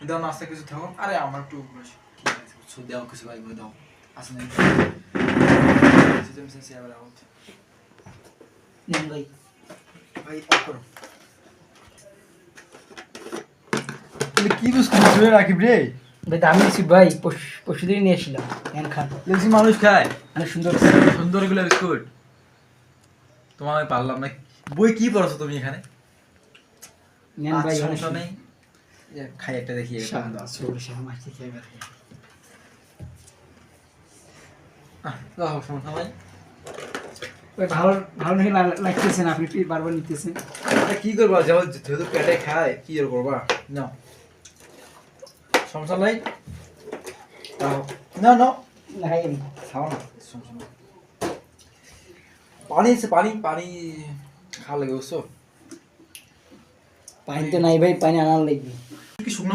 দাও নাস্তা কিছু থাকো। আরে আমার একটু ঠিক আছে দাও কিছু ভাই দাও আসে নাই সিস্টেম সেন্স আবার আউট নেন ভাই। ভাই অফ করো। তুমি কি বুঝ করছো রাকিব রে? ভাই দামি দিচ্ছি ভাই, পরশু দিনই নিয়ে এসেছিলাম। নেন খান, দেখছি মানুষ খায় অনেক সুন্দর। সুন্দর এগুলো বিস্কুট। তোমার আমি পারলাম না। বই কি পড়াছো তুমি এখানে? নেন ভাই, অনেক সমস্যা সুন্দর। নেই, খাই একটা দেখি। সমস্যা সমস্যা নাই। ভাই ভালো ভালো নাকি লাগতেছেন, আপনি বারবার নিতেছেন। কি করবা যেহেতু পেটে খায় কি আর করবা, না সমস্যা নাই। না না খাই খাও না, সমস্যা নাই। পানি আছে, পানি পানি খাওয়া লাগে বুঝছো? পানি তো নাই ভাই, পানি আনার লাগবে। কি শুকনো